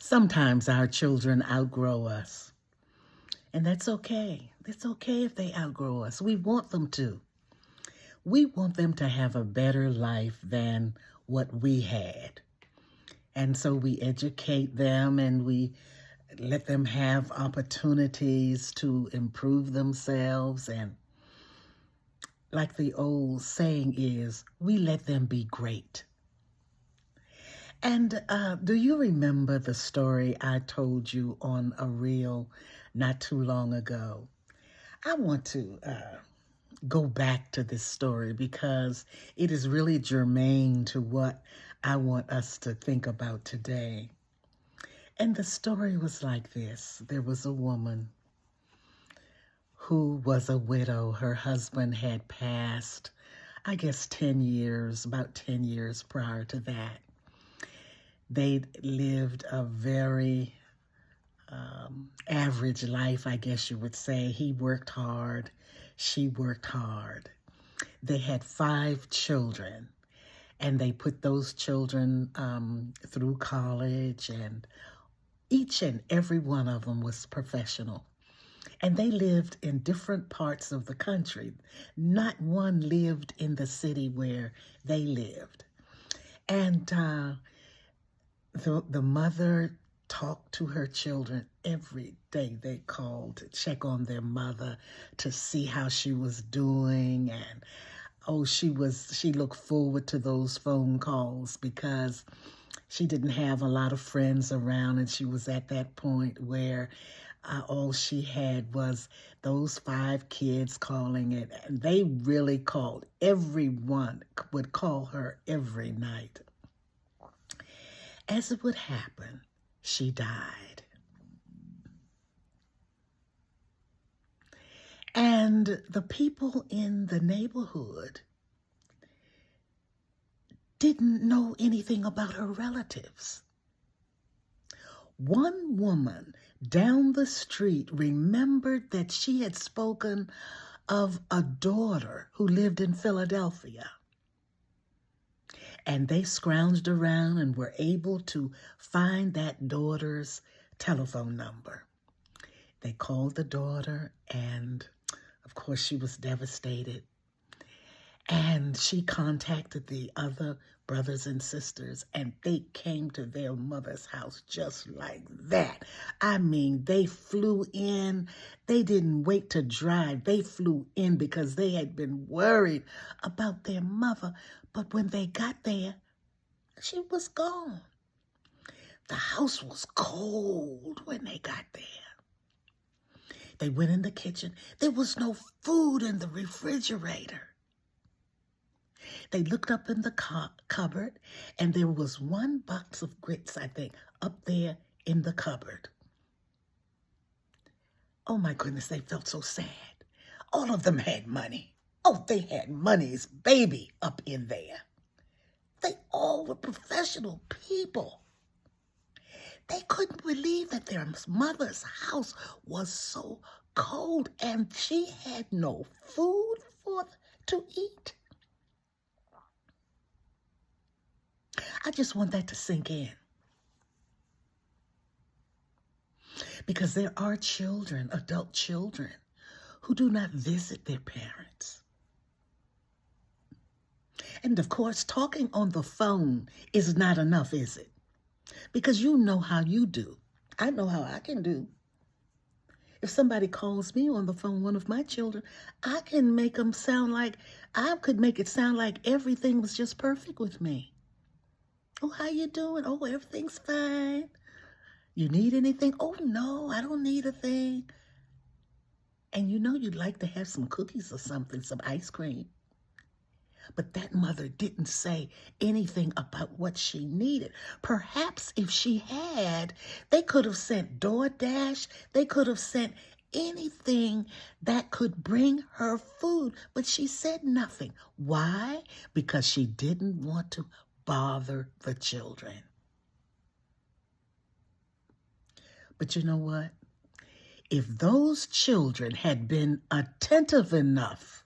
Sometimes our children outgrow us, and that's okay. It's okay if they outgrow us. We want them to. We want them to have a better life than what we had. And so we educate them and we let them have opportunities to improve themselves. And like the old saying is, we let them be great. And do you remember the story I told you on a reel not too long ago? I want to go back to this story because it is really germane to what I want us to think about today. And the story was like this. There was a woman who was a widow. Her husband had passed, I guess, 10 years, about 10 years prior to that. They lived a very average life, I guess you would say. He worked hard. She worked hard. They had 5 children, and they put those children through college, and each and every one of them was professional. And they lived in different parts of the country. Not one lived in the city where they lived. And the mother talked to her children every day. They called to check on their mother to see how she was doing. And she looked forward to those phone calls because she didn't have a lot of friends around, and she was at that point where all she had was those 5 kids calling it. And they really called. Everyone would call her every night. As it would happen, she died. And the people in the neighborhood didn't know anything about her relatives. One woman down the street remembered that she had spoken of a daughter who lived in Philadelphia. And they scrounged around and were able to find that daughter's telephone number. They called the daughter, and of course she was devastated. And she contacted the other brothers and sisters, and they came to their mother's house just like that. I mean, they flew in. They didn't wait to drive. They flew in because they had been worried about their mother. But when they got there, she was gone. The house was cold when they got there. They went in the kitchen. There was no food in the refrigerator. They looked up in the cupboard, and there was 1 box of grits, I think, up there in the cupboard. Oh, my goodness, they felt so sad. All of them had money. Oh, they had money's baby up in there. They all were professional people. They couldn't believe that their mother's house was so cold, and she had no food to eat. I just want that to sink in. Because there are children, adult children, who do not visit their parents. And of course, talking on the phone is not enough, is it? Because you know how you do. I know how I can do. If somebody calls me on the phone, one of my children, I can make them sound like, I could make it sound like everything was just perfect with me. Oh, how you doing? Oh, everything's fine. You need anything? Oh, no, I don't need a thing. And you know you'd like to have some cookies or something, some ice cream. But that mother didn't say anything about what she needed. Perhaps if she had, they could have sent DoorDash. They could have sent anything that could bring her food. But she said nothing. Why? Because she didn't want to bother the children. But you know what? If those children had been attentive enough,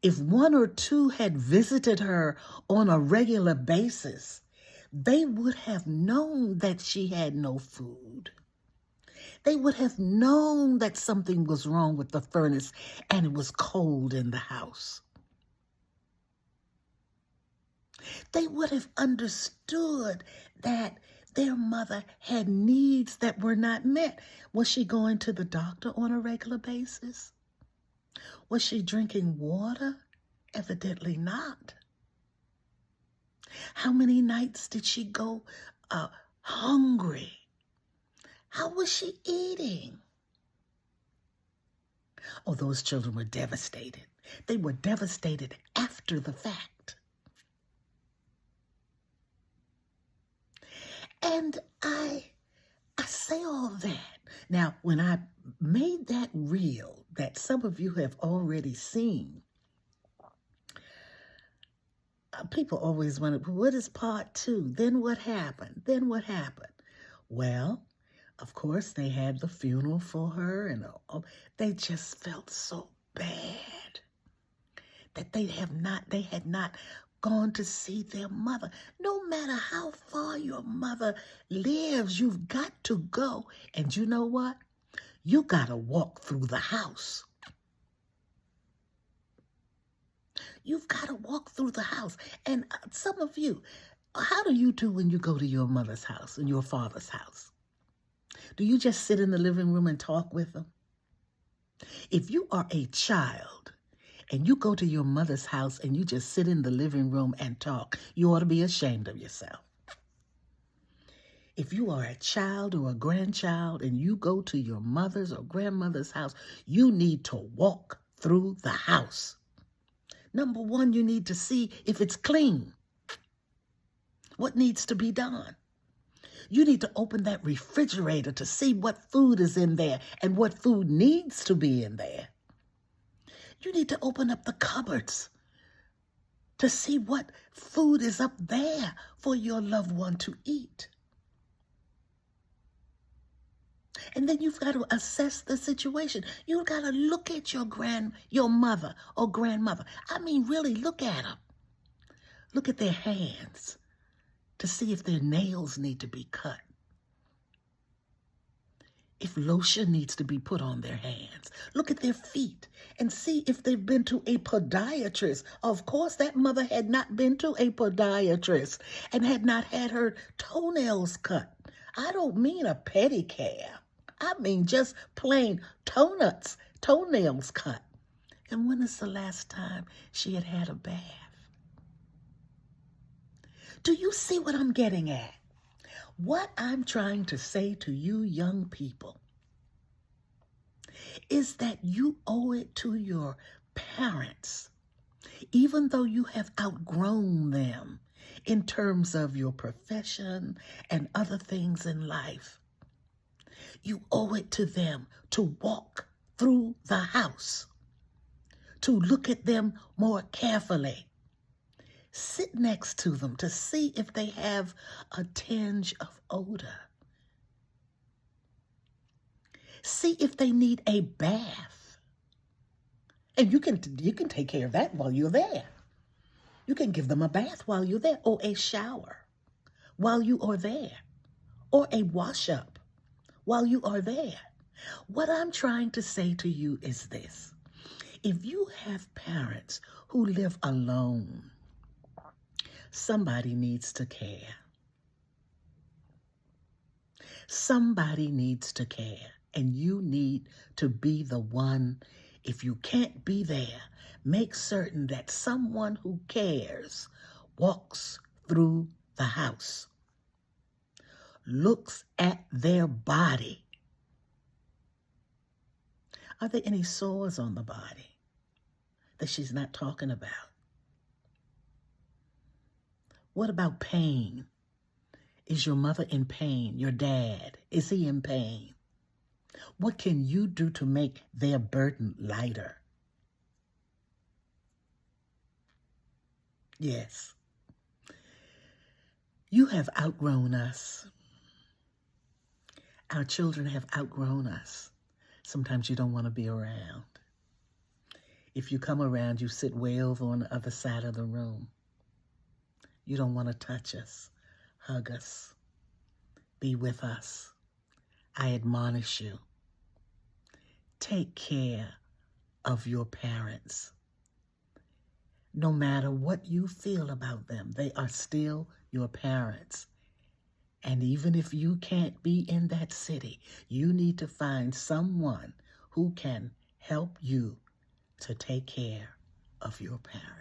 if 1 or 2 had visited her on a regular basis, they would have known that she had no food. They would have known that something was wrong with the furnace and it was cold in the house. They would have understood that their mother had needs that were not met. Was she going to the doctor on a regular basis? Was she drinking water? Evidently not. How many nights did she go hungry? How was she eating? Oh, those children were devastated. They were devastated after the fact. And I say all that. Now, when I made that reel that some of you have already seen, people always wonder, what is part 2? Then what happened? Then what happened? Well, of course, they had the funeral for her, and they just felt so bad that they had not gone to see their mother. No matter how far your mother lives, you've got to go. And you know what? You got to walk through the house. You've got to walk through the house. And some of you, how do you do when you go to your mother's house and your father's house? Do you just sit in the living room and talk with them? If you are a child and you go to your mother's house and you just sit in the living room and talk, you ought to be ashamed of yourself. If you are a child or a grandchild and you go to your mother's or grandmother's house, you need to walk through the house. Number one, you need to see if it's clean. What needs to be done? You need to open that refrigerator to see what food is in there and what food needs to be in there. You need to open up the cupboards to see what food is up there for your loved one to eat. And then you've got to assess the situation. You've got to look at your mother or grandmother. I mean, really look at them. Look at their hands to see if their nails need to be cut. If lotion needs to be put on their hands. Look at their feet and see if they've been to a podiatrist. Of course, that mother had not been to a podiatrist and had not had her toenails cut. I don't mean a pedicure. I mean just plain toenails cut. And when is the last time she had had a bath? Do you see what I'm getting at? What I'm trying to say to you young people is that you owe it to your parents, even though you have outgrown them in terms of your profession and other things in life. You owe it to them to walk through the house, to look at them more carefully. Sit next to them to see if they have a tinge of odor. See if they need a bath. And you can take care of that while you're there. You can give them a bath while you're there, or a shower while you are there, or a wash up while you are there. What I'm trying to say to you is this. If you have parents who live alone, somebody needs to care. Somebody needs to care, and you need to be the one. If you can't be there, make certain that someone who cares walks through the house, looks at their body. Are there any sores on the body that she's not talking about? What about pain? Is your mother in pain? Your dad, is he in pain? What can you do to make their burden lighter? Yes. You have outgrown us. Our children have outgrown us. Sometimes you don't want to be around. If you come around, you sit way over on the other side of the room. You don't want to touch us. hug us, be with us. I admonish you. Take care of your parents. No matter what you feel about them, they are still your parents. And even if you can't be in that city, you need to find someone who can help you to take care of your parents.